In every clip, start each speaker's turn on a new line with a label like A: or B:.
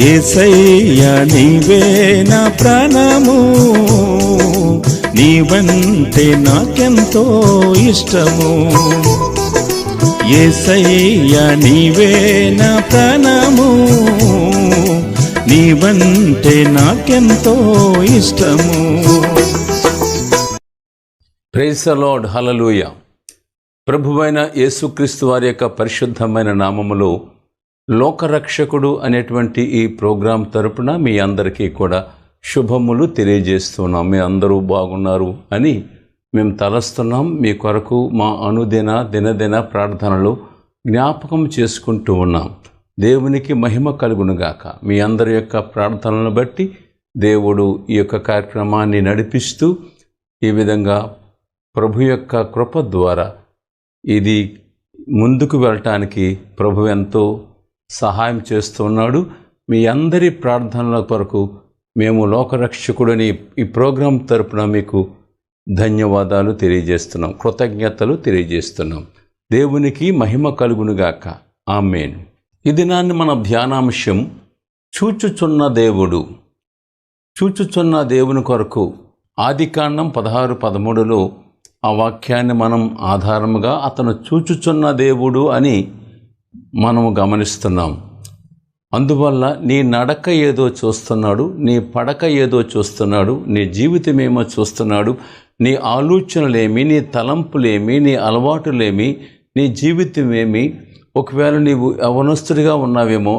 A: యేసయ్యా నీవే నా ప్రాణము, నీవంటే నాకెంతో ఇష్టము. యేసయ్యా నీవే నా ప్రాణము, నీవంటే నాకెంతో ఇష్టము.
B: ప్రైజ్ ది లార్డ్, హల్లెలూయా. ప్రభువైన యేసుక్రీస్తు వారి యొక్క పరిశుద్ధమైన నామములో లోకరక్షకుడు అనేటువంటి ఈ ప్రోగ్రాం తరపున మీ అందరికీ కూడా శుభములు తెలియజేస్తున్నాం. మీ అందరూ బాగున్నారు అని మేము తలస్తున్నాం. మీ కొరకు మా దినదిన ప్రార్థనలు జ్ఞాపకం చేసుకుంటూ ఉన్నాం. దేవునికి మహిమ కలుగునుగాక. మీ అందరి యొక్క ప్రార్థనలను బట్టి దేవుడు ఈ యొక్క కార్యక్రమాన్ని నడిపిస్తూ ఈ విధంగా ప్రభు యొక్క కృప ద్వారా ఇది ముందుకు వెళ్ళటానికి ప్రభు ఎంతో సహాయం చేస్తున్నాడు. మీ అందరి ప్రార్థనల కొరకు మేము లోకరక్షకుడని ఈ ప్రోగ్రాం తరపున మీకు ధన్యవాదాలు తెలియజేస్తున్నాం, కృతజ్ఞతలు తెలియజేస్తున్నాం. దేవునికి మహిమ కలుగునుగాక. ఆమేన్. ఈ దినాన్ని మన ధ్యానాంశం చూచుచున్న దేవుడు. చూచుచున్న దేవుని కొరకు ఆదికాండం 16:13లో ఆ వాక్యాన్ని మనం ఆధారముగా అతను చూచుచున్న దేవుడు అని మనము గమనిస్తున్నాం. అందువల్ల నీ నడక ఏదో చూస్తున్నాడు, నీ పడక ఏదో చూస్తున్నాడు, నీ జీవితం ఏమో చూస్తున్నాడు. నీ ఆలోచనలేమి, నీ తలంపులేమి, నీ అలవాటులేమి, నీ జీవితం ఏమి. ఒకవేళ నీవు యవనస్తుడిగా ఉన్నావేమో,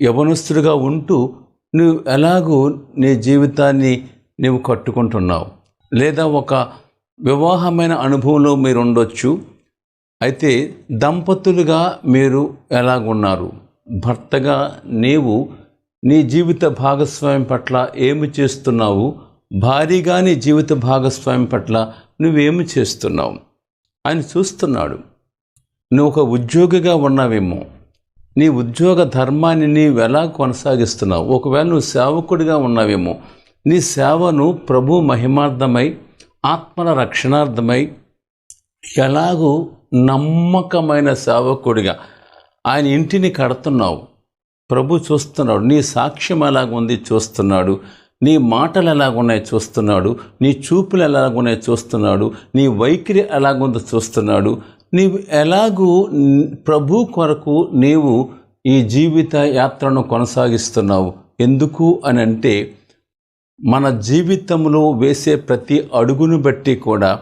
B: యవనస్తుడిగా ఉంటూ నువ్వు ఎలాగూ నీ జీవితాన్ని నీవు కట్టుకుంటున్నావు, లేదా ఒక వివాహమైన అనుభవంలో మీరు ఉండొచ్చు. అయితే దంపతులుగా మీరు ఎలాగున్నారు, భర్తగా నీవు నీ జీవిత భాగస్వామ్యం పట్ల ఏమి చేస్తున్నావు, భారీగా నీ జీవిత భాగస్వామ్యం పట్ల నువ్వేమి చేస్తున్నావు అని చూస్తున్నాడు. నువ్వు ఒక ఉద్యోగిగా ఉన్నావేమో, నీ ఉద్యోగ ధర్మాన్ని నీవు ఎలా కొనసాగిస్తున్నావు. ఒకవేళ నువ్వు సేవకుడిగా ఉన్నావేమో, నీ సేవను ప్రభు మహిమార్థమై ఆత్మల రక్షణార్థమై ఎలాగూ నమ్మకమైన సేవకుడిగా ఆయన ఇంటిని కడుతున్నావు. ప్రభు చూస్తున్నాడు. నీ సాక్ష్యం ఎలాగుంది చూస్తున్నాడు, నీ మాటలు ఎలాగున్నాయి చూస్తున్నాడు, నీ చూపులు ఎలాగున్నాయి చూస్తున్నాడు, నీ వైఖరి ఎలాగుందో చూస్తున్నాడు. నీవు ఎలాగూ ప్రభు కొరకు నీవు ఈ జీవిత యాత్రను కొనసాగిస్తున్నావు. ఎందుకు అని అంటే మన జీవితంలో వేసే ప్రతి అడుగును బట్టి కూడా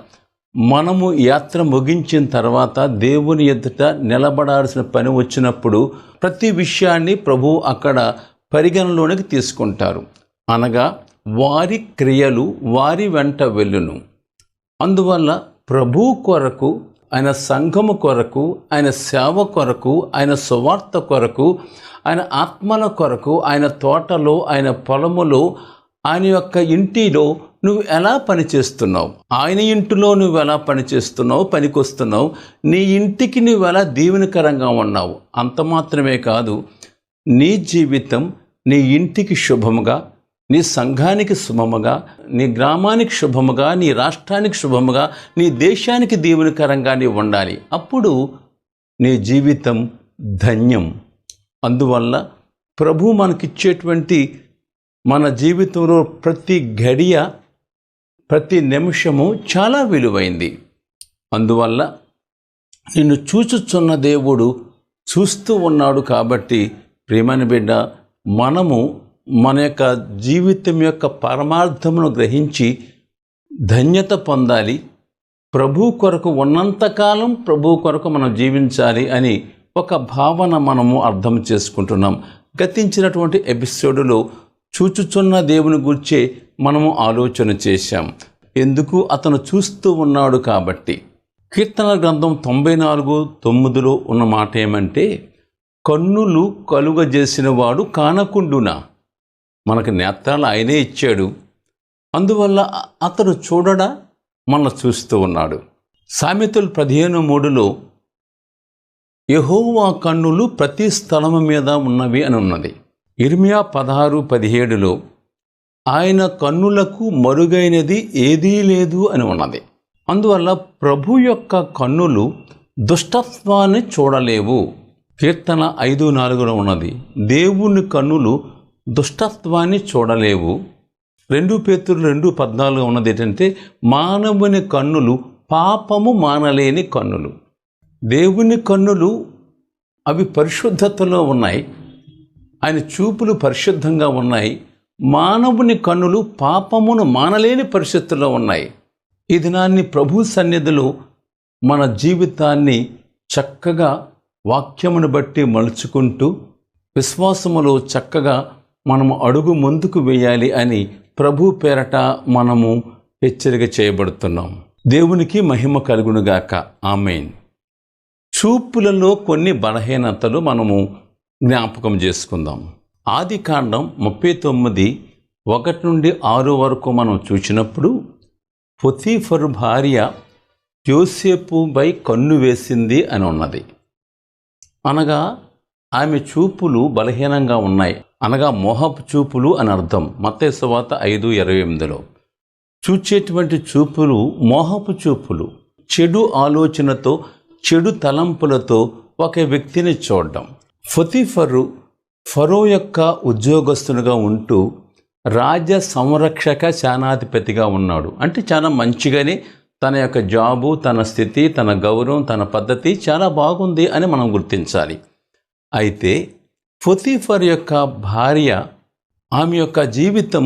B: మనము యాత్ర ముగించిన తర్వాత దేవుని ఎదుట నిలబడాల్సిన పని వచ్చినప్పుడు ప్రతి విషయాన్ని ప్రభు అక్కడ పరిగణలోనికి తీసుకుంటారు. అనగా వారి క్రియలు వారి వెంట వెళ్ళును. అందువల్ల ప్రభు కొరకు, ఆయన సంఘము కొరకు, ఆయన సేవ కొరకు, ఆయన సువార్త కొరకు, ఆయన ఆత్మల కొరకు, ఆయన తోటలో, ఆయన పొలములో, ఆయన యొక్క ఇంటిలో నువ్వు ఎలా పనిచేస్తున్నావు, ఆయన ఇంటిలో నువ్వు ఎలా పనిచేస్తున్నావు, పనికొస్తున్నావు, నీ ఇంటికి నువ్వు ఎలా దీవెనకరంగా ఉన్నావు. అంత మాత్రమే కాదు, నీ జీవితం నీ ఇంటికి శుభముగా, నీ సంఘానికి శుభముగా, నీ గ్రామానికి శుభముగా, నీ రాష్ట్రానికి శుభముగా, నీ దేశానికి దీవెనకరంగా నీవు ఉండాలి. అప్పుడు నీ జీవితం ధన్యం. అందువల్ల ప్రభు మనకిచ్చేటువంటి మన జీవితంలో ప్రతి గడియ, ప్రతి నిమిషము చాలా విలువైంది. అందువల్ల నిన్ను చూచుచున్న దేవుడు చూస్తూ ఉన్నాడు. కాబట్టి ప్రియమైన బిడ్డ, మనము మన యొక్క జీవితం యొక్క పరమార్థమును గ్రహించి ధన్యత పొందాలి. ప్రభు కొరకు ఉన్నంతకాలం ప్రభు కొరకు మనం జీవించాలి అని ఒక భావన మనము అర్థం చేసుకుంటున్నాం. గతించినటువంటి ఎపిసోడులో చూచుచున్న దేవుని గురించే మనము ఆలోచన చేశాం. ఎందుకు? అతను చూస్తూ ఉన్నాడు కాబట్టి. కీర్తనల గ్రంథం 94:9 ఉన్న మాట ఏమంటే, కన్నులు కలుగజేసిన వాడు కానకుండునా. మనకు నేత్రాలు ఆయనే ఇచ్చాడు. అందువల్ల అతడు చూడడా, మన చూస్తూ ఉన్నాడు. సామెతలు 15:3 యెహోవా కన్నులు ప్రతి స్థలము మీద ఉన్నవి అని ఉన్నది. ఇర్మియా 16:17లో ఆయన కన్నులకు మరుగైనది ఏదీ లేదు అని ఉన్నది. అందువల్ల ప్రభు యొక్క కన్నులు దుష్టత్వాన్ని చూడలేవు. కీర్తన 5:4లో ఉన్నది, దేవుని కన్నులు దుష్టత్వాన్ని చూడలేవు. 2 పేతురు 2:14 ఉన్నది ఏంటంటే, మానవుని కన్నులు పాపము మానలేని కన్నులు. దేవుని కన్నులు అవి పరిశుద్ధతలో ఉన్నాయి, ఆయన చూపులు పరిశుద్ధంగా ఉన్నాయి. మానవుని కన్నులు పాపమును మానలేని పరిస్థితుల్లో ఉన్నాయి. ఈ దినాన్ని ప్రభు సన్నిధిలో మన జీవితాన్ని చక్కగా వాక్యమును బట్టి మలుచుకుంటూ విశ్వాసములో చక్కగా మనము అడుగు ముందుకు వేయాలి అని ప్రభు పేరట మనము హెచ్చరిక చేయబడుతున్నాం. దేవునికి మహిమ కలుగునుగాక. ఆమేన్. చూపులలో కొన్ని బలహీనతలు మనము జ్ఞాపకం చేసుకుందాం. ఆదికాండం 39:1-6 వరకు మనం చూసినప్పుడు, పొతీఫరు భార్య యోసేపుపై కన్ను వేసింది అని ఉన్నది. అనగా ఆమె చూపులు బలహీనంగా ఉన్నాయి, అనగా మోహపు చూపులు అని అర్థం. మత్తయి సువార్త 5:28లో చూచేటువంటి చూపులు మోహపు చూపులు, చెడు ఆలోచనతో చెడు తలంపులతో ఒక వ్యక్తిని చూడడం. పొతీఫరు ఫరో యొక్క ఉద్యోగస్తునిగా ఉంటూ రాజ్య సంరక్షక సేనాధిపతిగా ఉన్నాడు. అంటే చాలా మంచిగానే తన యొక్క జాబు, తన స్థితి, తన గౌరవం, తన పద్ధతి చాలా బాగుంది అని మనం గుర్తించాలి. అయితే పొతీఫర్ యొక్క భార్య, ఆమె యొక్క జీవితం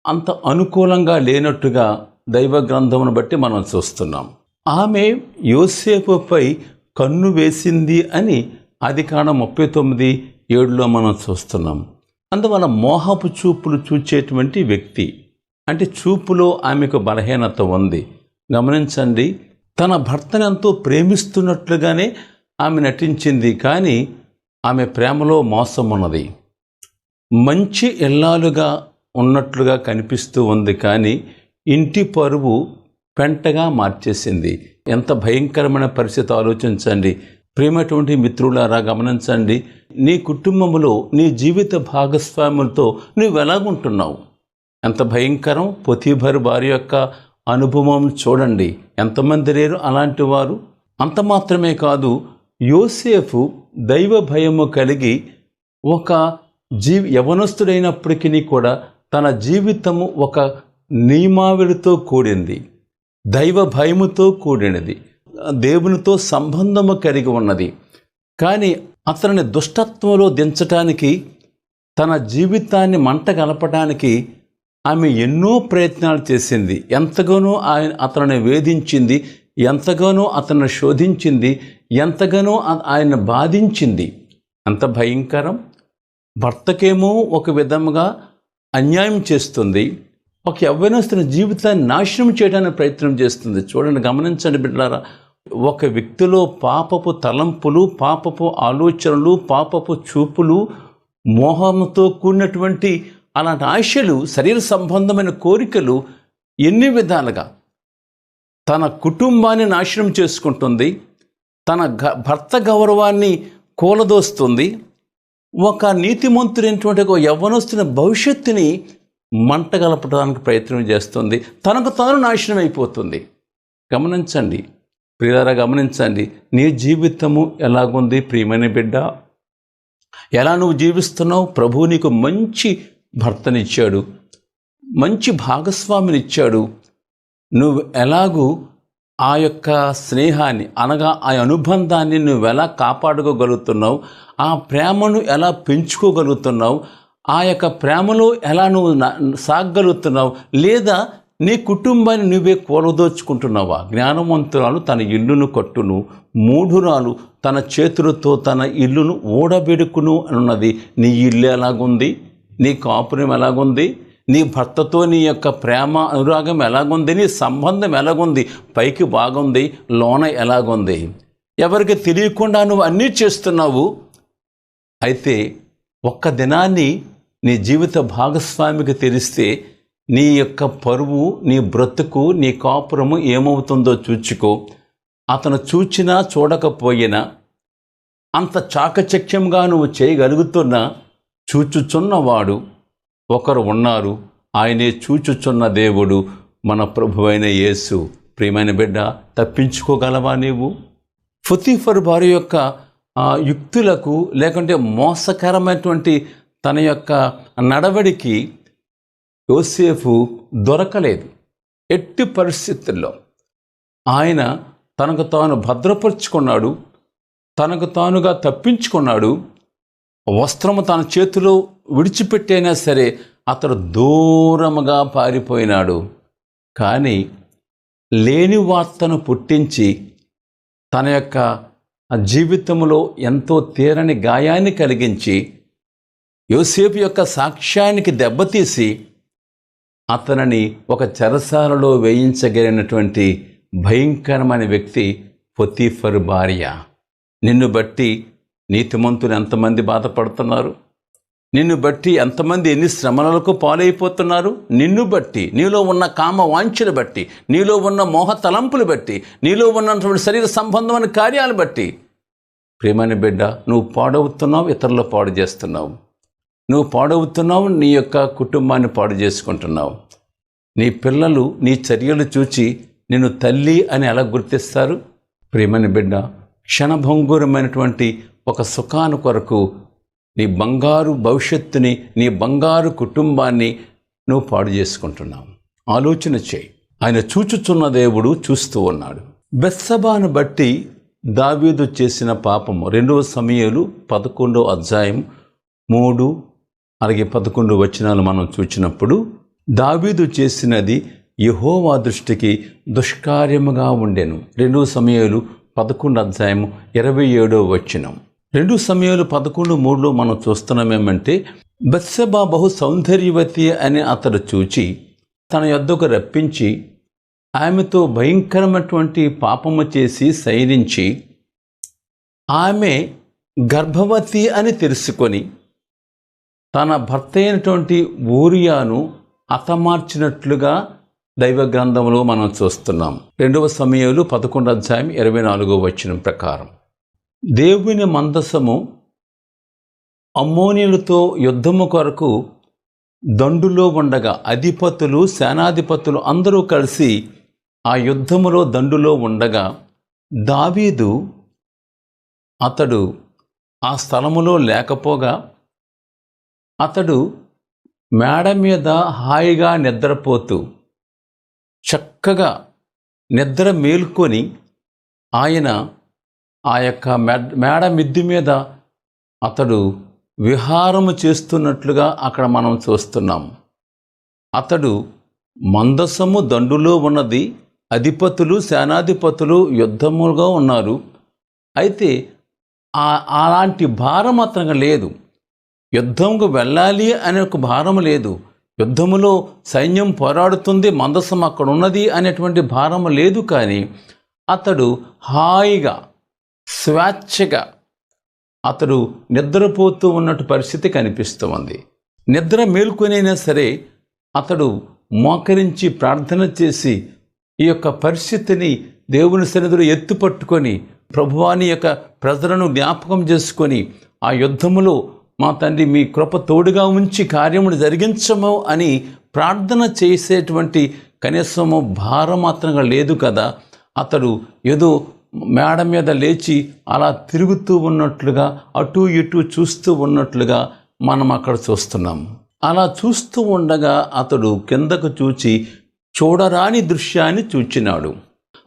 B: అంత అనుకూలంగా లేనట్టుగా దైవ గ్రంథమును బట్టి మనం చూస్తున్నాం. ఆమె యోసేపుపై కన్ను వేసింది అని ఆదికాండం 39:7లో మనం చూస్తున్నాం. అందువల్ల మోహపు చూపులు చూచేటువంటి వ్యక్తి, అంటే చూపులో ఆమెకు బలహీనత ఉంది. గమనించండి, తన భర్తను ఎంతో ప్రేమిస్తున్నట్లుగానే ఆమె నటించింది, కానీ ఆమె ప్రేమలో మోసం ఉన్నది. మంచి ఇల్లాలుగా ఉన్నట్లుగా కనిపిస్తూ ఉంది, కానీ ఇంటి పరువు పెంటగా మార్చేసింది. ఎంత భయంకరమైన పరిస్థితి ఆలోచించండి. ప్రేమటువంటి మిత్రులారా, గమనించండి, నీ కుటుంబంలో నీ జీవిత భాగస్వాములతో నువ్వు ఎలాగుంటున్నావు? ఎంత భయంకరం! పొతీఫరు భార్య యొక్క అనుభవం చూడండి. ఎంతమంది లేరు అలాంటి వారు? అంత మాత్రమే కాదు, యోసేపు దైవ భయము కలిగి ఒక యవనస్తుడైనప్పటికీ కూడా తన జీవితము ఒక నియమావళితో కూడింది, దైవ భయముతో కూడినది, దేవునితో సంబంధము కలిగి ఉన్నది. కానీ అతనిని దుష్టత్వంలో దించటానికి, తన జీవితాన్ని మంట గలపడానికి ఆమె ఎన్నో ప్రయత్నాలు చేసింది. ఎంతగానో అతనిని వేధించింది, ఎంతగానో అతన్ని శోధించింది, ఎంతగానో ఆయన బాధించింది. అంత భయంకరం! భర్తకేమో ఒక విధముగా అన్యాయం చేస్తుంది, ఒక యవ్వనస్తుని జీవితాన్ని నాశనం చేయడానికి ప్రయత్నం చేస్తుంది. చూడండి, గమనించండి బిడ్డలారా, ఒక వ్యక్తిలో పాపపు తలంపులు, పాపపు ఆలోచనలు, పాపపు చూపులు, మోహంతో కూడినటువంటి అలాంటి ఆశలు, శరీర సంబంధమైన కోరికలు ఎన్ని విధాలుగా తన కుటుంబాన్ని నాశనం చేసుకుంటుంది, తన భర్త గౌరవాన్ని కూలదోస్తుంది, ఒక నీతిమంతుడైనటువంటి ఒక యవ్వనస్తుని భవిష్యత్తుని మంట గలపడానికి ప్రయత్నం చేస్తుంది, తనకు తాను నాశనం అయిపోతుంది. గమనించండి ప్రియులారా, గమనించండి, నీ జీవితము ఎలాగుంది ప్రియమైన బిడ్డ? ఎలా నువ్వు జీవిస్తున్నావు? ప్రభువు నీకు మంచి భర్తనిచ్చాడు, మంచి భాగస్వామినిచ్చాడు. నువ్వు ఎలాగూ ఆ యొక్క స్నేహాన్ని, అనగా ఆ అనుబంధాన్ని నువ్వు ఎలా కాపాడుకోగలుగుతున్నావు? ఆ ప్రేమను ఎలా పెంచుకోగలుగుతున్నావు? ఆ యొక్క ప్రేమలో ఎలా నువ్వు సాగగలుగుతున్నావు? లేదా నీ కుటుంబాన్ని నువ్వే కూలదోచుకుంటున్నావా? జ్ఞానవంతురాలు తన ఇల్లును కట్టును, మూఢురాలు తన చేతులతో తన ఇల్లును ఊడబెడుకును అన్నది. నీ ఇల్లు ఎలాగుంది? నీ కాపురం ఎలాగుంది? నీ భర్తతో నీ యొక్క ప్రేమ అనురాగం ఎలాగుంది? నీ సంబంధం ఎలాగుంది? పైకి బాగుంది, లోన ఎలాగుంది? ఎవరికి తెలియకుండా నువ్వు అన్నీ చేస్తున్నావు. అయితే ఒక్క దినాన్ని నీ జీవిత భాగస్వామికి తెలిస్తే నీ యొక్క పరువు, నీ బ్రతుకు, నీ కాపురము ఏమవుతుందో చూచుకో. అతను చూచినా చూడకపోయినా అంత చాకచక్యంగా నువ్వు చేయగలుగుతున్నా చూచుచున్నవాడు ఒకరు ఉన్నారు. ఆయనే చూచుచున్న దేవుడు, మన ప్రభువైన యేసు. ప్రియమైన బిడ్డ, తప్పించుకోగలవా నీవు? పొతీఫరు భార్య యొక్క యుక్తులకు, లేకుంటే మోసకరమైనటువంటి తన యొక్క నడవడికి యోసేపు దొరకలేదు. ఎట్టి పరిస్థితుల్లో ఆయన తనకు తాను భద్రపరుచుకున్నాడు, తనకు తానుగా తప్పించుకున్నాడు. వస్త్రము తన చేతిలో విడిచిపెట్టైనా సరే అతడు దూరముగా పారిపోయినాడు. కానీ లేని వార్తను పుట్టించి తన యొక్క జీవితంలో ఎంతో తీరని గాయాన్ని కలిగించి యోసేపు యొక్క సాక్ష్యానికి దెబ్బతీసి అతనిని ఒక చెరసాలలో వేయించగలిగినటువంటి భయంకరమైన వ్యక్తి పొతీఫరు భార్య. నిన్ను బట్టి నీతిమంతులు ఎంతమంది బాధపడుతున్నారు? నిన్ను బట్టి ఎంతమంది ఎన్ని శ్రమలకు పాలైపోతున్నారు? నిన్ను బట్టి, నీలో ఉన్న కామ వాంఛలు బట్టి, నీలో ఉన్న మోహ తలంపులు బట్టి, నీలో ఉన్నటువంటి శరీర సంబంధమైన కార్యాలు బట్టి. ప్రియమైన బిడ్డ, నువ్వు పాడవుతున్నావు, ఇతరులు పాడు చేస్తున్నావు. నువ్వు పాడవుతున్నావు, నీ యొక్క కుటుంబాన్ని పాడు చేసుకుంటున్నావు. నీ పిల్లలు నీ చర్యలు చూచి నిన్ను తల్లి అని ఎలా గుర్తిస్తారు? ప్రియమైన బిడ్డ, క్షణభంగురమైనటువంటి ఒక సుఖాను కొరకు నీ బంగారు భవిష్యత్తుని, నీ బంగారు కుటుంబాన్ని నువ్వు పాడు చేసుకుంటున్నావు. ఆలోచన చేయి. ఆయన చూచుచున్న దేవుడు చూస్తూ ఉన్నాడు. బెత్షెబాను బట్టి దావీదు చేసిన పాపము 2 సమూయేలు 11వ అధ్యాయం 3 అలాగే 11 వచనాలు మనం చూచినప్పుడు, దావీదు చేసినది యెహోవా దృష్టికి దుష్కార్యముగా ఉండెను. 2 సమూయేలు 11 అధ్యాయం 27వ వచనం. 2 సమూయేలు 11:3లో మనం చూస్తున్నామేమంటే, బత్షెబా బహు సౌందర్యవతి అని అతడు చూచి తన యొద్దకు రప్పించి ఆమెతో భయంకరమైనటువంటి పాపము చేసి శయనించి ఆమె గర్భవతి అని తెలుసుకొని తన భర్త అయినటువంటి ఊరియాను హతమార్చినట్లుగా దైవ గ్రంథంలో మనం చూస్తున్నాం. 2 సమూయేలు 11 అధ్యాయం 24వ వచనం ప్రకారం, దేవుని మందసము అమ్మోనీయులతో యుద్ధము కొరకు దండులో ఉండగా అధిపతులు, సేనాధిపతులు అందరూ కలిసి ఆ యుద్ధములో దండులో ఉండగా దావీదు అతడు ఆ స్థలములో లేకపోగా అతడు మేడ మీద హాయిగా నిద్రపోతూ చక్కగా నిద్ర మేల్కొని ఆయన ఆ యొక్క మేడ మిద్ది మీద అతడు విహారము చేస్తున్నట్లుగా అక్కడ మనం చూస్తున్నాం. అతడు మందసము దండులో ఉన్నది, అధిపతులు, సేనాధిపతులు యుద్ధముగా ఉన్నారు. అయితే అలాంటి భారం అతనికి లేదు. యుద్ధంకు వెళ్ళాలి అనే ఒక భారం లేదు. యుద్ధములో సైన్యం పోరాడుతుంది, మందసం అక్కడ ఉన్నది అనేటువంటి భారం లేదు. కానీ అతడు హాయిగా, స్వేచ్ఛగా అతడు నిద్రపోతూ ఉన్నట్టు పరిస్థితి కనిపిస్తుంది. నిద్ర మేల్కొనైనా సరే అతడు మోకరించి ప్రార్థన చేసి ఈ యొక్క పరిస్థితిని దేవుని సన్నిధిలో ఎత్తుపట్టుకొని ప్రభువాని యొక్క ప్రజలను జ్ఞాపకం చేసుకొని ఆ యుద్ధములో మా తండ్రి మీ కృప తోడుగా ఉంచి కార్యమును జరిగించము అని ప్రార్థన చేసేటువంటి కనీసము భారం మాత్రంగా లేదు కదా. అతడు ఏదో మేడ మీద లేచి అలా తిరుగుతూ ఉన్నట్లుగా, అటు ఇటు చూస్తూ ఉన్నట్లుగా మనం అక్కడ చూస్తున్నాం. అలా చూస్తూ ఉండగా అతడు కిందకు చూచి చూడరాని దృశ్యాన్ని చూచినాడు.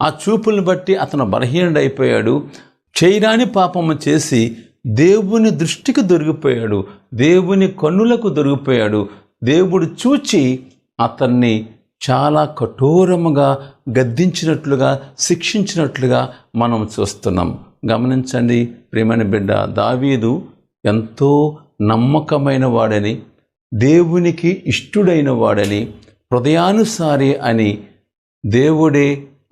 B: ఆ చూపులను బట్టి అతను బలహీనుడైపోయాడు. చేయరాని పాపము చేసి దేవుని దృష్టికి దొరికిపోయాడు, దేవుని కన్నులకు దొరికిపోయాడు. దేవుడు చూచి అతన్ని చాలా కఠోరముగా గద్దించినట్లుగా, శిక్షించినట్లుగా మనం చూస్తున్నాం. గమనించండి ప్రియమైన బిడ్డ, దావీదు ఎంతో నమ్మకమైన వాడని, దేవునికి ఇష్టుడైన వాడని, హృదయానుసారి అని దేవుడే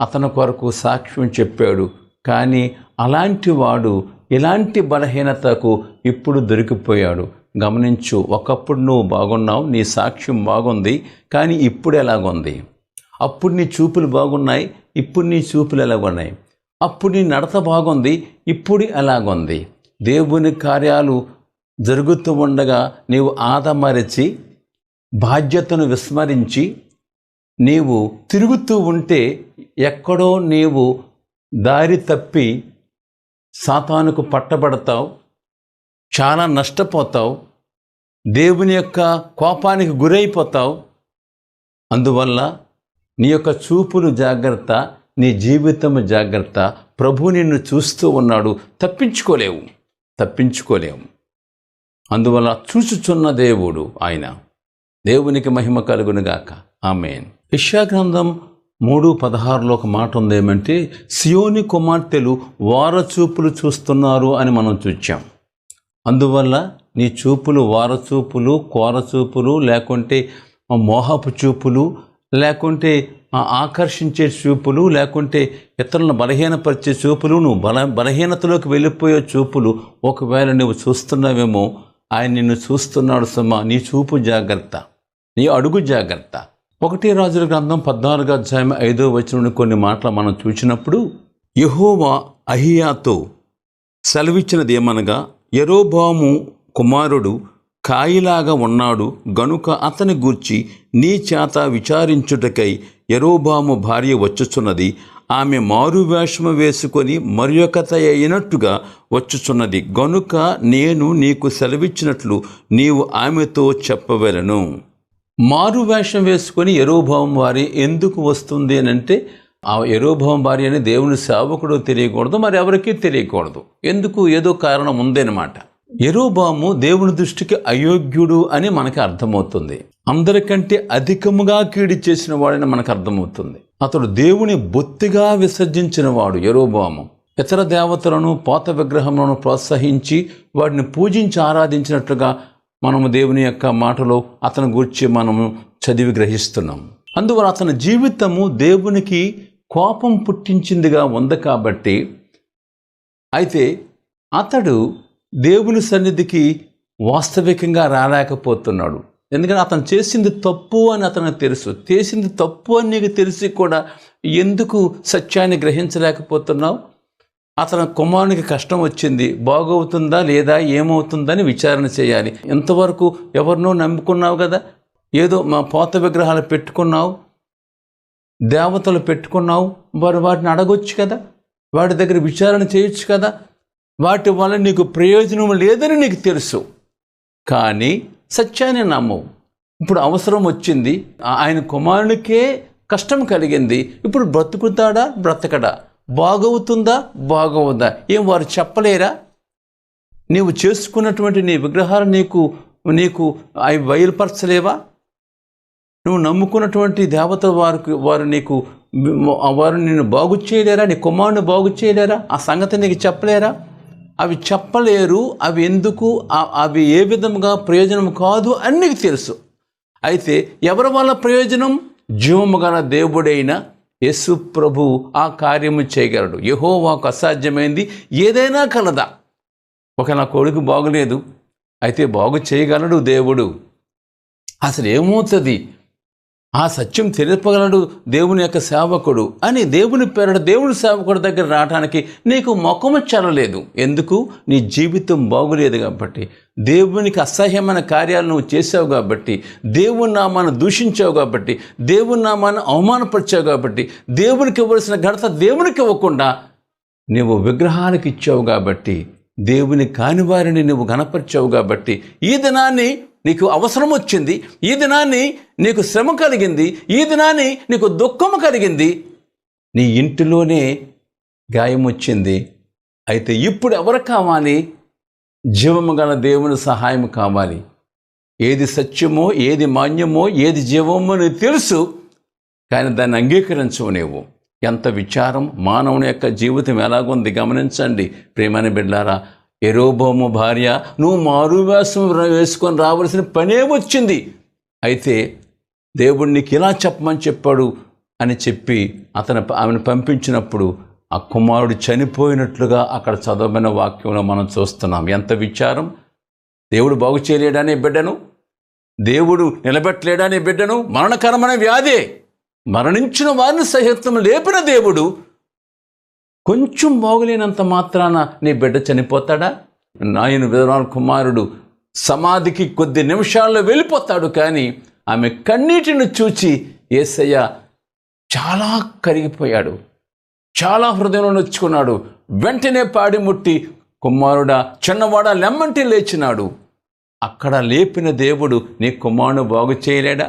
B: అతని కొరకు సాక్ష్యం చెప్పాడు. కానీ అలాంటి వాడు ఇలాంటి బలహీనతకు ఇప్పుడు దొరికిపోయాడు. గమనించు, ఒకప్పుడు నువ్వు బాగున్నావు, నీ సాక్ష్యం బాగుంది, కానీ ఇప్పుడు ఎలాగుంది? అప్పుడు నీ చూపులు బాగున్నాయి, ఇప్పుడు నీ చూపులు ఎలాగున్నాయి? అప్పుడు నీ నడత బాగుంది, ఇప్పుడు ఎలాగుంది? దేవుని కార్యాలు జరుగుతూ ఉండగా నీవు ఆదమరచి బాధ్యతను విస్మరించి నీవు తిరుగుతూ ఉంటే ఎక్కడో నీవు దారి తప్పి సాతానుకు పట్టబడతావు, చాలా నష్టపోతావు, దేవుని యొక్క కోపానికి గురైపోతావు. అందువల్ల నీ యొక్క చూపులు జాగ్రత్త, నీ జీవితము జాగ్రత్త. ప్రభు నిన్ను చూస్తూ ఉన్నాడు, తప్పించుకోలేవు. అందువల్ల చూచుచున్న దేవుడు ఆయన. దేవునికి మహిమ కలుగునుగాక. ఆమేన్. యెషయా గ్రంథం 3:16 ఒక మాట ఉంది, ఏమంటే సియోని కుమార్తెలు వారచూపులు చూస్తున్నారు అని మనం చూచాం. అందువల్ల నీ చూపులు వారచూపులు, కోరచూపులు, లేకుంటే మోహపు చూపులు, లేకుంటే ఆకర్షించే చూపులు, లేకుంటే ఇతరులను బలహీనపరిచే చూపులు, నువ్వు బలహీనతలోకి వెళ్ళిపోయే చూపులు ఒకవేళ నువ్వు చూస్తున్నావేమో, ఆయన నిన్ను చూస్తున్నాడు సుమా. నీ చూపు జాగ్రత్త, నీ అడుగు జాగ్రత్త. 1 రాజుల గ్రంథం 14వ అధ్యాయం 5వ వచనం కొన్ని మాటలు మనం చూసినప్పుడు, యెహోవా అహియాతో సెలవిచ్చినది ఏమనగా, యెరోబాము కుమారుడు కాయిలాగా ఉన్నాడు గనుక అతని గూర్చి నీ చేత విచారించుటకై యెరోబాము భార్య వచ్చుచున్నది. ఆమె మారువేషము వేసుకొని మరియొకత అయినట్టుగా వచ్చుచున్నది గనుక నేను నీకు సెలవిచ్చినట్లు నీవు ఆమెతో చెప్పవలెను. మారువేషం వేసుకొని యెరోబాము భార్య ఎందుకు వస్తుంది అని అంటే, ఆ యెరోబాము భార్య అని దేవుని సేవకుడు తెలియకూడదు, మరి ఎవరికీ తెలియకూడదు. ఎందుకు? ఏదో కారణం ఉందన్నమాట. యెరోబాము దేవుని దృష్టికి అయోగ్యుడు అని మనకి అర్థమవుతుంది. అందరికంటే అధికముగా కీడు చేసిన వాడని మనకు అర్థమవుతుంది. అతడు దేవుని బొత్తిగా విసర్జించిన వాడు యెరోబాము. ఇతర దేవతలను, పాత విగ్రహములను ప్రోత్సహించి వాటిని పూజించి ఆరాధించినట్లుగా మనము దేవుని యొక్క మాటలో అతని గురించి మనము చదివి గ్రహిస్తున్నాం. అందువల్ల అతని జీవితము దేవునికి కోపం పుట్టించిందిగా ఉంది. కాబట్టి అయితే అతడు దేవుని సన్నిధికి వాస్తవికంగా రాలేకపోతున్నాడు. ఎందుకంటే అతను చేసింది తప్పు అని అతనికి తెలుసు. చేసింది తప్పు అని నీకు తెలిసి కూడా ఎందుకు సత్యాన్ని గ్రహించలేకపోతున్నావు? అతని కుమారునికి కష్టం వచ్చింది, బాగవుతుందా లేదా ఏమవుతుందని విచారణ చేయాలి. ఇంతవరకు ఎవరినో నమ్ముకున్నావు కదా, ఏదో మా పోత విగ్రహాలు పెట్టుకున్నావు, దేవతలు పెట్టుకున్నావు, వాటిని అడగొచ్చు కదా, వాటి దగ్గర విచారణ చేయొచ్చు కదా. వాటి వల్ల నీకు ప్రయోజనం లేదని నీకు తెలుసు, కానీ సత్యాన్ని నమ్మవు. ఇప్పుడు అవసరం వచ్చింది, ఆయన కుమారునికే కష్టం కలిగింది, ఇప్పుడు బ్రతుకుతాడా బ్రతకడా, బాగవుతుందా బాగవుదా ఏం వారు చెప్పలేరా? నీవు చేసుకున్నటువంటి నీ విగ్రహాలు నీకు అవి బయలుపరచలేవా? నువ్వు నమ్ముకున్నటువంటి దేవత వారు నిన్ను బాగు చేయలేరా? నీ కుమారుని బాగు చేయలేరా? ఆ సంగతి నీకు చెప్పలేరా? అవి చెప్పలేరు. అవి ఎందుకు, అవి ఏ విధంగా ప్రయోజనం కాదు అని నీకు తెలుసు. అయితే ఎవరి వల్ల ప్రయోజనం? జీవము గల దేవుడైన యేసు ప్రభు ఆ కార్యము చేయగలడు. యెహోవాకు అసాధ్యమైంది ఏదైనా కలదా? ఒక నా కొడుకు బాగులేదు, అయితే బాగు చేయగలడు దేవుడు. అసలు ఏమవుతుంది? ఆ సత్యం తెలుపగలడు దేవుని యొక్క సేవకుడు అని దేవుని పేరట దేవుని సేవకుడి దగ్గర రావడానికి నీకు మొఖము చల్లలేదు. ఎందుకు? నీ జీవితం బాగులేదు కాబట్టి, దేవునికి అసహ్యమైన కార్యాలు నువ్వు చేసావు కాబట్టి, దేవుని నామాన్ని దూషించావు కాబట్టి, దేవుని నామాన్ని అవమానపరిచావు కాబట్టి, దేవునికి ఇవ్వాల్సిన ఘనత దేవునికి ఇవ్వకుండా నువ్వు విగ్రహాలకు ఇచ్చావు కాబట్టి, దేవుని కాని వారిని నువ్వు గణపరిచావు కాబట్టి, ఈ దినాన్ని నీకు అవసరం వచ్చింది, ఈ దినాన్ని నీకు శ్రమ కలిగింది, ఈ దినాన్ని నీకు దుఃఖము కలిగింది, నీ ఇంటిలోనే గాయం వచ్చింది. అయితే ఇప్పుడు ఎవరు కావాలి? జీవము గల దేవుని సహాయం కావాలి. ఏది సత్యమో, ఏది మాన్యమో, ఏది జీవమో నీకు తెలుసు, కానీ దాన్ని అంగీకరించవు నీవు. ఎంత విచారం! మానవుని యొక్క జీవితం ఎలాగుంది గమనించండి ప్రియమైన బిడ్డలారా. యెరోబాము భార్య నువ్వు మారువేషం వేసుకొని రావాల్సిన పనే వచ్చింది. అయితే దేవుడు నీకు ఇలా చెప్పమని చెప్పాడు అని చెప్పి ఆమెను పంపించినప్పుడు ఆ కుమారుడు చనిపోయినట్లుగా అక్కడ చదవబడిన వాక్యంలో మనం చూస్తున్నాం. ఎంత విచారం! దేవుడు బాగు చేయలేడానే బిడ్డను, దేవుడు నిలబెట్టలేడానే బిడ్డను. మరణకరమైన వ్యాధే, మరణించిన వారిని సహితం లేపిన దేవుడు కొంచెం బాగులేనంత మాత్రాన నీ బిడ్డ చనిపోతాడా? ఆయన విధవరాలు కుమారుడు సమాధికి కొద్ది నిమిషాల్లో వెళ్ళిపోతాడు. కానీ ఆమె కన్నీటిని చూచి యేసయ్య చాలా కరిగిపోయాడు, చాలా హృదయంలో నొచ్చుకున్నాడు. వెంటనే పాడి ముట్టి, కుమారుడా చిన్నవాడా లెమ్మంటే లేచినాడు. అక్కడ లేపిన దేవుడు నీ కుమారుడు బాగు చేయలేడా?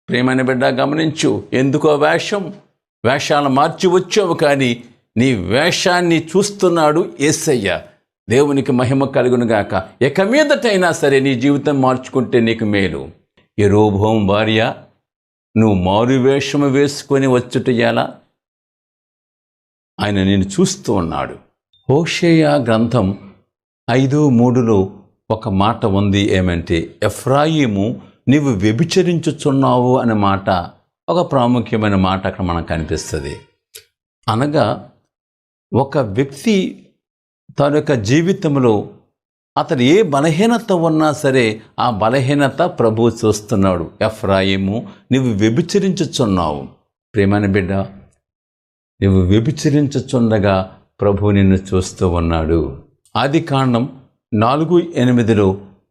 B: ప్రేమైన బిడ్డ గమనించు. ఎందుకో వేషాలు మార్చి వచ్చావు, కానీ నీ వేషాన్ని చూస్తున్నాడు యేసయ్య. దేవునికి మహిమ కలుగునుగాక. ఇక మీదటైనా సరే నీ జీవితం మార్చుకుంటే నీకు మేలు. యెరోబోము భార్య, నువ్వు మారు వేషము వేసుకొని వచ్చుట ఎలా? ఆయన నేను చూస్తూ ఉన్నాడు. హోషేయ గ్రంథం 5:3 ఒక మాట ఉంది. ఏమంటే, ఎఫ్రాయిము నీవు వ్యభిచరించుచున్నావు అనే మాట, ఒక ప్రాముఖ్యమైన మాట అక్కడ మనకు కనిపిస్తుంది. అనగా ఒక వ్యక్తి తన యొక్క జీవితంలో అతడు ఏ బలహీనత ఉన్నా సరే ఆ బలహీనత ప్రభువు చూస్తున్నాడు. ఎఫ్రాయిము నువ్వు వ్యభిచరించుచున్నావు. ప్రేమైన బిడ్డ, నువ్వు వ్యభిచరించుచుండగా ప్రభు నిన్ను చూస్తూ ఉన్నాడు. ఆదికాండం 4:8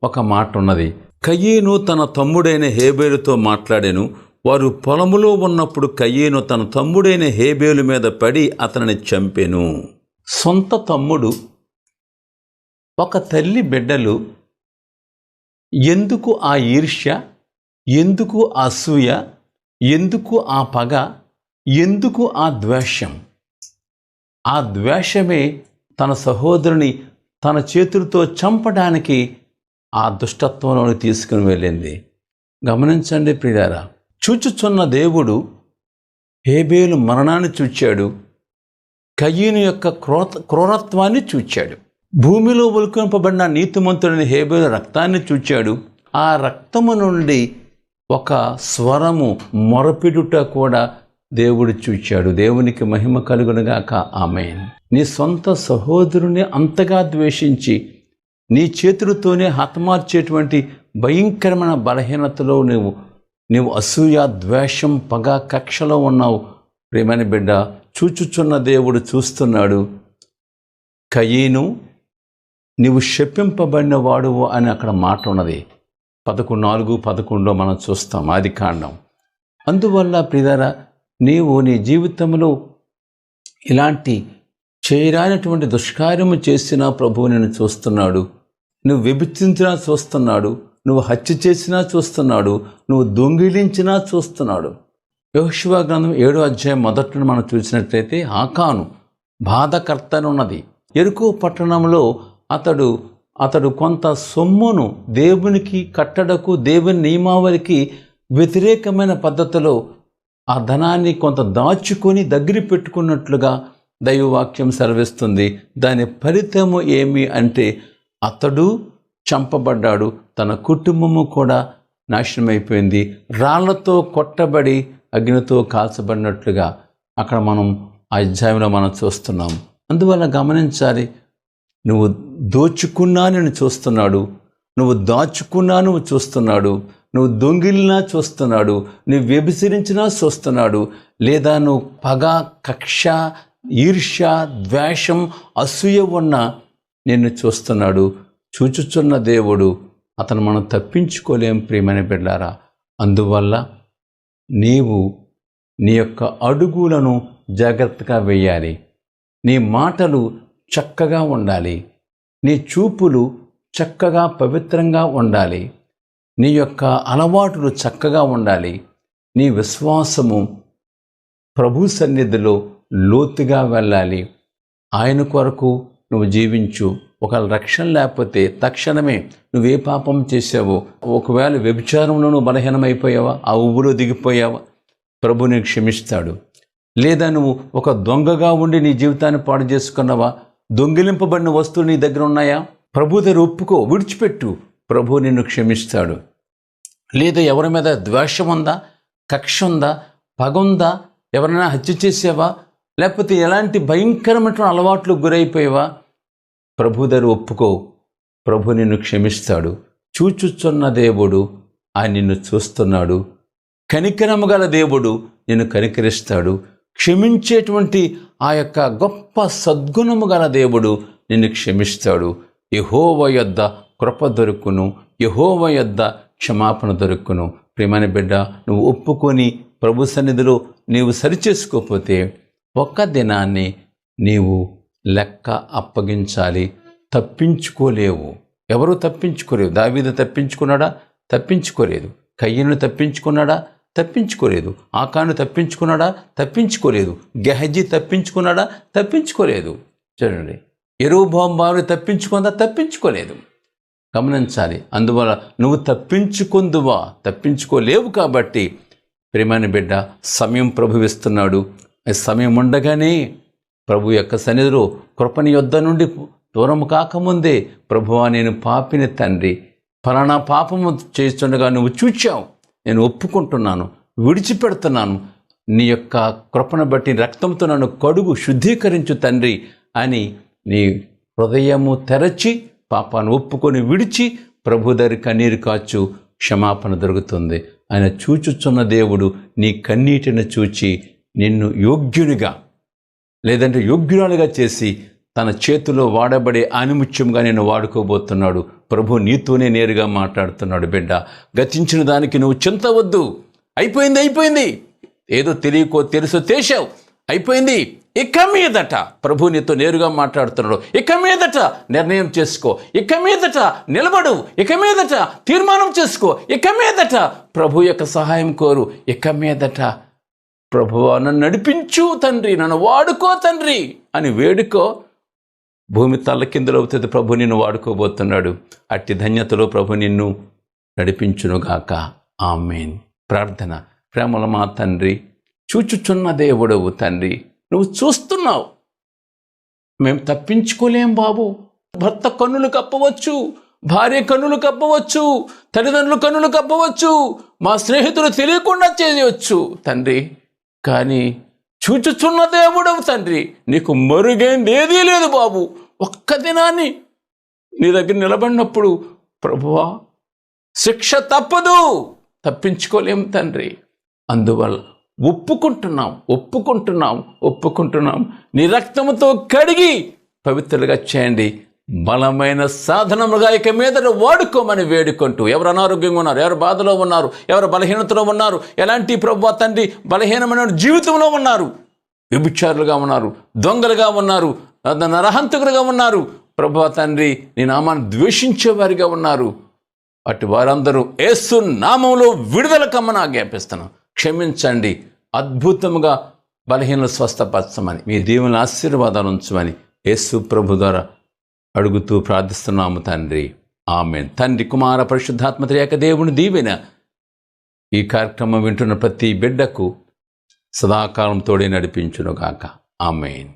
B: ఒక మాట ఉన్నది. కయీను తన తమ్ముడైన హేబేలుతో మాట్లాడెను. వారు పొలములో ఉన్నప్పుడు కయీను తన తమ్ముడైన హేబేలు మీద పడి అతనిని చంపెను. సొంత తమ్ముడు, ఒక తల్లి బిడ్డలు ఎందుకు ఆ ఈర్ష్య, ఎందుకు ఆ అసూయ, ఎందుకు ఆ పగ, ఎందుకు ఆ ద్వేషం? ఆ ద్వేషమే తన సహోదరుని తన చేతులతో చంపడానికి ఆ దుష్టత్వంలోని తీసుకుని వెళ్ళింది. గమనించండి ప్రియులారా, చూచుచున్న దేవుడు హేబేలు మరణాన్ని చూచాడు, కయీను యొక్క క్రూరత్వాన్ని చూచాడు. భూమిలో ఉల్కొంపబడిన నీతిమంతుడైన హేబేలు రక్తాన్ని చూచాడు. ఆ రక్తము నుండి ఒక స్వరము మొరపిడుట కూడా దేవుడు చూచాడు. దేవునికి మహిమ కలుగునుగాక. ఆమేన్. నీ సొంత సహోదరుని అంతగా ద్వేషించి నీ చేతులతోనే హతమార్చేటువంటి భయంకరమైన బలహీనతలో నీవు అసూయ, ద్వేషం, పగ, కక్షలో ఉన్నావు. ప్రేమని బిడ్డ, చూచుచున్న దేవుడు చూస్తున్నాడు. కయీను, నీవు శపింపబడిన వాడువు అని అక్కడ మాట ఉన్నది. 4:11 మనం చూస్తాం ఆదికాండం. అందువల్ల ప్రియులారా, నీవు నీ జీవితంలో ఇలాంటి చేయరానటువంటి దుష్కార్యము చేసినా ప్రభువు నిన్ను చూస్తున్నాడు. నువ్వు విభజించినా చూస్తున్నాడు, నువ్వు హత్య చేసినా చూస్తున్నాడు, నువ్వు దొంగిలించినా చూస్తున్నాడు. యెహోషువ గ్రంథం 7:1 మనం చూసినట్లయితే, ఆకాను బాధకర్త అని ఉన్నది. యెరికో పట్టణంలో అతడు కొంత సొమ్మును దేవునికి కట్టడకు, దేవుని నియమావళికి వ్యతిరేకమైన పద్ధతిలో ఆ ధనాన్ని కొంత దాచుకొని దగ్గర పెట్టుకున్నట్లుగా దైవవాక్యం సెలవిస్తుంది. దాని ఫలితము ఏమి అంటే అతడు చంపబడ్డాడు, తన కుటుంబము కూడా నాశనమైపోయింది. రాళ్లతో కొట్టబడి అగ్నితో కాల్చబడినట్లుగా అక్కడ మనం ఆ అధ్యాయంలో మనం చూస్తున్నాం. అందువల్ల గమనించాలి, నువ్వు దోచుకున్నా నేను చూస్తున్నాడు, నువ్వు దాచుకున్నా నువ్వు చూస్తున్నాడు, నువ్వు దొంగిలినా చూస్తున్నాడు, నువ్వు వ్యభిచరించినా చూస్తున్నాడు, లేదా నువ్వు పగ, కక్ష, ఈర్ష్య, ద్వేషం, అసూయ ఉన్నా నిన్ను చూస్తున్నాడు. చూచుచున్న దేవుడు, అతను మనం తప్పించుకోలేం ప్రియమైన బిడ్డారా. అందువల్ల నీవు నీ యొక్క అడుగులను జాగ్రత్తగా వేయాలి. నీ మాటలు చక్కగా ఉండాలి, నీ చూపులు చక్కగా పవిత్రంగా ఉండాలి, నీ యొక్క అలవాటులు చక్కగా ఉండాలి. నీ విశ్వాసము ప్రభు సన్నిధిలో లోతుగా వెళ్ళాలి. ఆయన కొరకు నువ్వు జీవించు. ఒకవేళ రక్షణ లేకపోతే తక్షణమే నువ్వే పాపం చేసావో, ఒకవేళ వ్యభిచారంలో నువ్వు బలహీనమైపోయావా, ఆ ఊబిలో దిగిపోయావా, ప్రభు నీకు క్షమిస్తాడు. లేదా నువ్వు ఒక దొంగగా ఉండి నీ జీవితాన్ని పాడు చేసుకున్నావా, దొంగిలింపబడిన వస్తువులు నీ దగ్గర ఉన్నాయా, ప్రభు దగ్గర ఒప్పుకో, విడిచిపెట్టు, ప్రభు నిన్ను క్షమిస్తాడు. లేదా ఎవరి మీద ద్వేషం ఉందా, కక్ష ఉందా, పగ ఉందా, ఎవరైనా హత్య చేసావా, లేకపోతే ఎలాంటి భయంకరమైన అలవాట్లకు గురైపోయావా, ప్రభు దగ్గర ఒప్పుకో, ప్రభు నిన్ను క్షమిస్తాడు. చూచుచున్న దేవుడు ఆయన నిన్ను చూస్తున్నాడు. కనికరము గల దేవుడు నిన్ను కనికరిస్తాడు. క్షమించేటువంటి ఆ యొక్క గొప్ప సద్గుణము గల దేవుడు నిన్ను క్షమిస్తాడు. యెహోవా యొద్ద కృప దొరుకును, యెహోవా యొద్ద క్షమాపణ దొరుకును. ప్రియమైన బిడ్డ, నువ్వు ఒప్పుకొని ప్రభు సన్నిధిలో నీవు సరిచేసుకోకపోతే ఒక్క దినాన్ని నీవు లెక్క అప్పగించాలి. తప్పించుకోలేవు. ఎవరు తప్పించుకోలేవు. దావీదు తప్పించుకున్నాడా? తప్పించుకోలేదు. కయ్యను తప్పించుకున్నాడా? తప్పించుకోలేదు. ఆకాను తప్పించుకున్నాడా? తప్పించుకోలేదు. గెహజీ తప్పించుకున్నాడా? తప్పించుకోలేదు. చూడండి, యెరోబోయాము తప్పించుకుందా? తప్పించుకోలేదు. గమనించాలి. అందువల్ల నువ్వు తప్పించుకోలేవు. కాబట్టి ప్రియమైన బిడ్డ, సమయం ప్రభు ఇస్తున్నాడు. సమయం ఉండగానే ప్రభు యొక్క సన్నిధిలో కృపని యొద్ద నుండి దూరం కాకముందే, ప్రభువా నేను పాపిని తండ్రి, ఫలానా పాపము చేస్తుండగా నువ్వు చూచావు, నేను ఒప్పుకుంటున్నాను, విడిచిపెడుతున్నాను, నీ యొక్క కృపను బట్టి రక్తంతో నన్ను కడుగు, శుద్ధీకరించు తండ్రి అని నీ హృదయము తెరచి పాపాన్ని ఒప్పుకొని విడిచి ప్రభు దగ్గర కన్నీరు కాచు, క్షమాపణ దొరుకుతుంది. ఆయన చూచుచున్న దేవుడు నీ కన్నీటిని చూచి నిన్ను యోగ్యునిగా లేదంటే యోగ్యురాలుగా చేసి తన చేతిలో వాడబడే ఆనిముత్యంగా నేను వాడుకోబోతున్నాడు. ప్రభు నీతోనే నేరుగా మాట్లాడుతున్నాడు. బిడ్డ, గతించిన దానికి నువ్వు చింతవద్దు. అయిపోయింది. ఏదో తెలియకో తెలుసో చేశావు, అయిపోయింది. ఇక మీదట ప్రభు నీతో నేరుగా మాట్లాడుతున్నాడు. ఇక మీదట నిర్ణయం చేసుకో, ఇక మీదట నిలబడు, ఇక మీదట తీర్మానం చేసుకో, ఇక మీదట ప్రభు యొక్క సహాయం కోరు, ఇక మీదట ప్రభువా నన్ను నడిపించు తండ్రి, నన్ను వాడుకో తండ్రి అని వేడుకో. భూమి తల్లకిందులవుతుంది. ప్రభు నిన్ను వాడుకోబోతున్నాడు. అట్టి ధన్యతలో ప్రభు నిన్ను నడిపించునుగాక. ఆమేన్. ప్రార్థన. ప్రేమల మా తండ్రి, చూచుచున్న దేవుడవు తండ్రి, నువ్వు చూస్తున్నావు. మేము తప్పించుకోలేం బాబు. భర్త కన్నులు కప్పవచ్చు, భార్య కన్నులు కప్పవచ్చు, తల్లిదండ్రులు కన్నులు కప్పవచ్చు, మా స్నేహితులు తెలియకుండా చేయవచ్చు తండ్రి. కానీ చూచుచున్న దేవుడవు తండ్రి, నీకు మరుగైంది ఏదీ లేదు బాబు. ఒక్క దినాన్ని నీ దగ్గర నిలబడినప్పుడు ప్రభువా శిక్ష తప్పదు, తప్పించుకోలేము తండ్రి. అందువల్ల ఒప్పుకుంటున్నాం. నీ రక్తముతో కడిగి పవిత్రులుగా చేయండి. బలమైన సాధనముగా ఇక మీదట వాడుకోమని వేడుకుంటూ, ఎవరు అనారోగ్యంగా ఉన్నారు, ఎవరు బాధలో ఉన్నారు, ఎవరు బలహీనతలో ఉన్నారు, ఎలాంటి ప్రభువా తండ్రి బలహీనమైన జీవితంలో ఉన్నారు, వ్యభిచారులుగా ఉన్నారు, దొంగలుగా ఉన్నారు, నరహంతకులుగా ఉన్నారు, ప్రభువా తండ్రి నీ నామాన్ని ద్వేషించేవారిగా ఉన్నారు, అటు వారందరూ యేసు నామములో విడుదల కమ్మని ఆజ్ఞాపిస్తున్నాను. క్షమించండి. అద్భుతముగా బలహీనలు స్వస్థపరచమని, మీ దేవుని ఆశీర్వాదాలు ఉంచమని యేసు ప్రభు ద్వారా అడుగుతూ ప్రార్థిస్తున్నాము తండ్రి. ఆమేన్. తండ్రి, కుమార, పరిశుద్ధాత్మ త్రియేక దేవుని దీవెన ఈ కార్యక్రమం వింటున్న ప్రతి బిడ్డకు సదాకాలం తోడే నడిపించునుగాక. ఆమేన్.